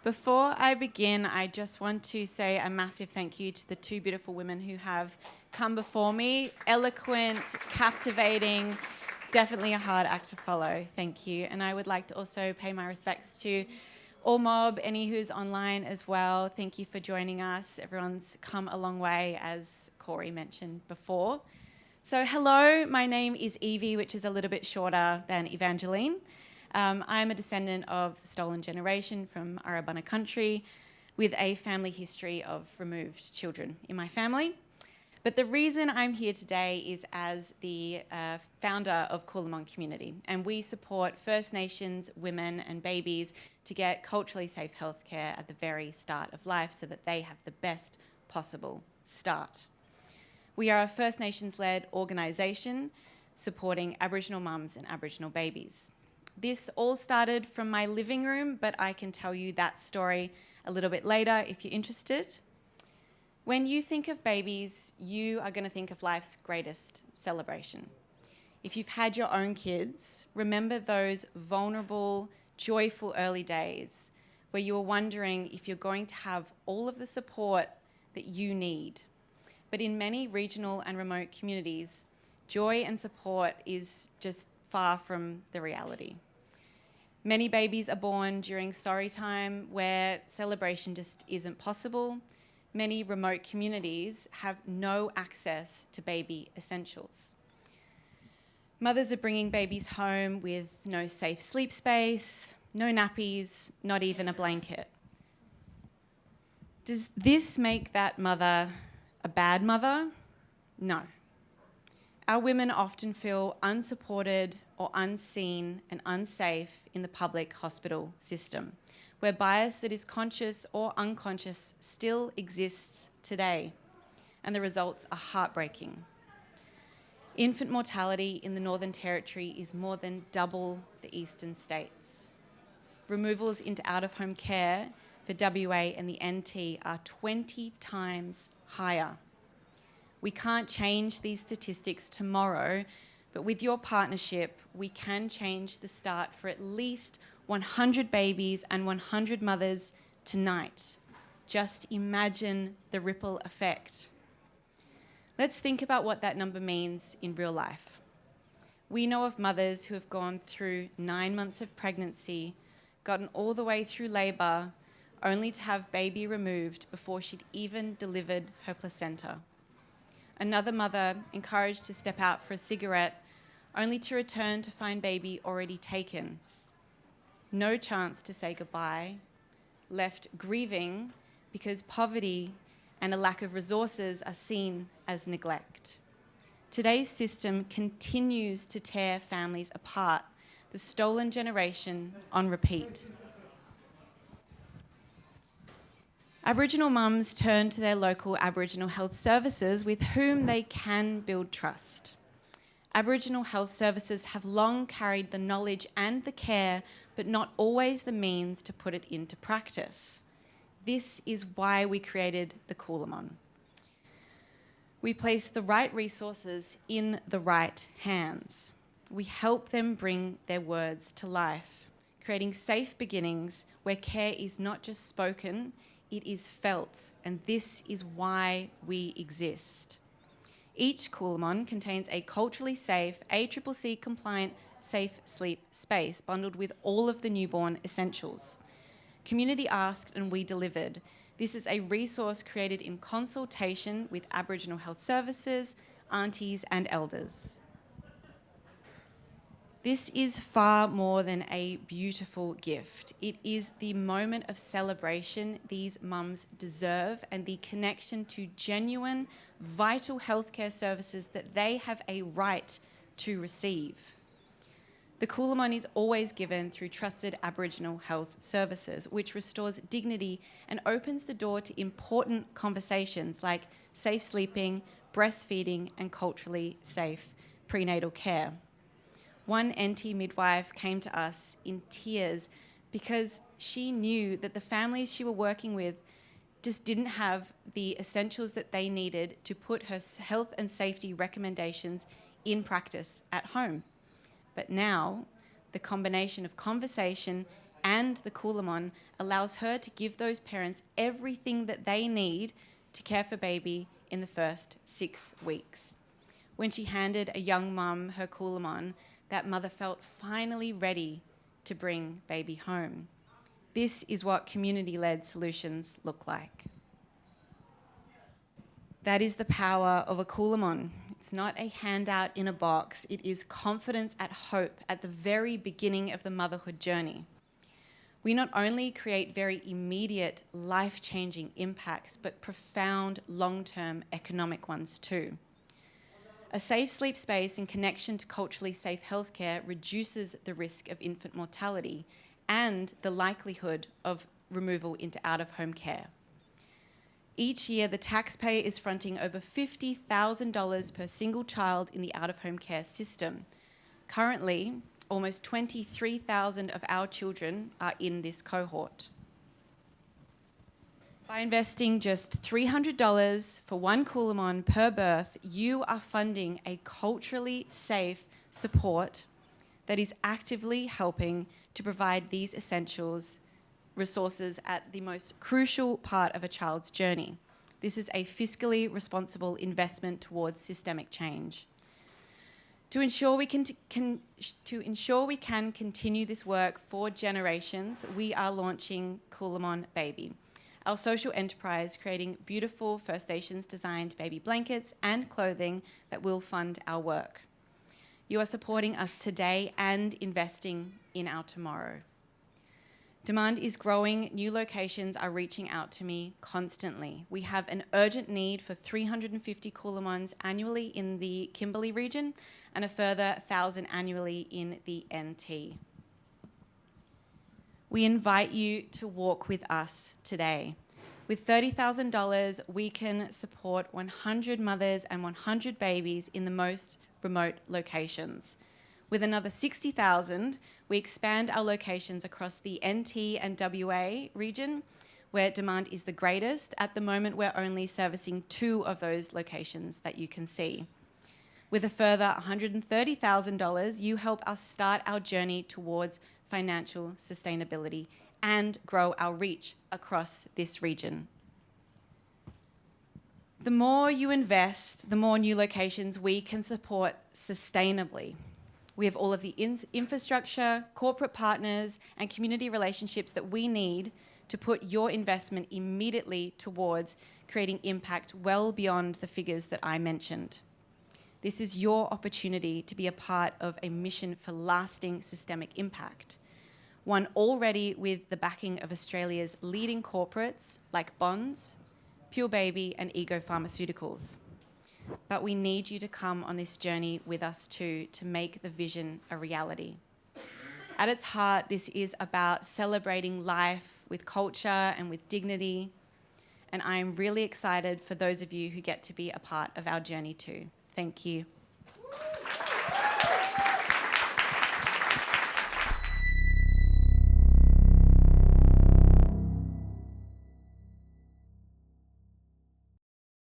Before I begin, I just want to say a massive thank you to the two beautiful women who have come before me. Eloquent, captivating, definitely a hard act to follow. Thank you. And I would like to also pay my respects to all mob, any who's online as well. Thank you for joining us. Everyone's come a long way, as Corey mentioned before. So hello, my name is Evie, which is a little bit shorter than Evangeline. I'm a descendant of the stolen generation from Arabana country with a family history of removed children in my family. But the reason I'm here today is as the founder of Coolamon Community, and we support First Nations women and babies to get culturally safe healthcare at the very start of life so that they have the best possible start. We are a First Nations-led organisation supporting Aboriginal mums and Aboriginal babies. This all started from my living room, but I can tell you that story a little bit later if you're interested. When you think of babies, you are going to think of life's greatest celebration. If you've had your own kids, remember those vulnerable, joyful early days where you were wondering if you're going to have all of the support that you need. But in many regional and remote communities, joy and support is just far from the reality. Many babies are born during sorry time where celebration just isn't possible. Many remote communities have no access to baby essentials. Mothers are bringing babies home with no safe sleep space, no nappies, not even a blanket. Does this make that mother a bad mother? No. Our women often feel unsupported or unseen and unsafe in the public hospital system, where bias that is conscious or unconscious still exists today, and the results are heartbreaking. Infant mortality in the Northern Territory is more than double the eastern states. Removals into out-of-home care for WA and the NT are 20 times higher. We can't change these statistics tomorrow, but with your partnership, we can change the start for at least 100 babies and 100 mothers tonight. Just imagine the ripple effect. Let's think about what that number means in real life. We know of mothers who have gone through 9 months of pregnancy, gotten all the way through labour, only to have baby removed before she'd even delivered her placenta. Another mother encouraged to step out for a cigarette, only to return to find baby already taken. No chance to say goodbye, left grieving because poverty and a lack of resources are seen as neglect. Today's system continues to tear families apart, the stolen generation on repeat. Aboriginal mums turn to their local Aboriginal health services with whom they can build trust. Aboriginal health services have long carried the knowledge and the care, but not always the means to put it into practice. This is why we created the Coolamon. We place the right resources in the right hands. We help them bring their words to life, creating safe beginnings where care is not just spoken, it is felt, and this is why we exist. Each Coolamon contains a culturally safe, ACCC compliant, safe sleep space bundled with all of the newborn essentials. Community asked and we delivered. This is a resource created in consultation with Aboriginal health services, aunties and elders. This is far more than a beautiful gift. It is the moment of celebration these mums deserve and the connection to genuine, vital healthcare services that they have a right to receive. The Coolamon is always given through trusted Aboriginal health services, which restores dignity and opens the door to important conversations like safe sleeping, breastfeeding, and culturally safe prenatal care. One NT midwife came to us in tears because she knew that the families she was working with just didn't have the essentials that they needed to put her health and safety recommendations in practice at home. But now, the combination of conversation, and the Coolamon allows her to give those parents everything that they need to care for baby in the first 6 weeks. When she handed a young mum her Coolamon, that mother felt finally ready to bring baby home. This is what community-led solutions look like. That is the power of a Coolamon. It's not a handout in a box. It is confidence and hope at the very beginning of the motherhood journey. We not only create very immediate, life-changing impacts, but profound long-term economic ones too. A safe sleep space in connection to culturally safe healthcare reduces the risk of infant mortality and the likelihood of removal into out-of-home care. Each year, the taxpayer is fronting over $50,000 per single child in the out-of-home care system. Currently, almost 23,000 of our children are in this cohort. By investing just $300 for one Coolamon per birth, you are funding a culturally safe support that is actively helping to provide these essentials resources at the most crucial part of a child's journey. This is a fiscally responsible investment towards systemic change. To ensure we can continue this work for generations, we are launching Coolamon Baby, our social enterprise creating beautiful First Nations designed baby blankets and clothing that will fund our work. You are supporting us today and investing in our tomorrow. Demand is growing. New locations are reaching out to me constantly. We have an urgent need for 350 Coolamons annually in the Kimberley region and a further 1,000 annually in the NT. We invite you to walk with us today. With $30,000, we can support 100 mothers and 100 babies in the most remote locations. With another $60,000, we expand our locations across the NT and WA region, where demand is the greatest. At the moment, we're only servicing 2 of those locations that you can see. With a further $130,000, you help us start our journey towards financial sustainability and grow our reach across this region. The more you invest, the more new locations we can support sustainably. We have all of the infrastructure, corporate partners, and community relationships that we need to put your investment immediately towards creating impact well beyond the figures that I mentioned. This is your opportunity to be a part of a mission for lasting systemic impact, one already with the backing of Australia's leading corporates like Bonds, Pure Baby, and Ego Pharmaceuticals. But we need you to come on this journey with us too to make the vision a reality. At its heart, this is about celebrating life with culture and with dignity. And I am really excited for those of you who get to be a part of our journey too. Thank you.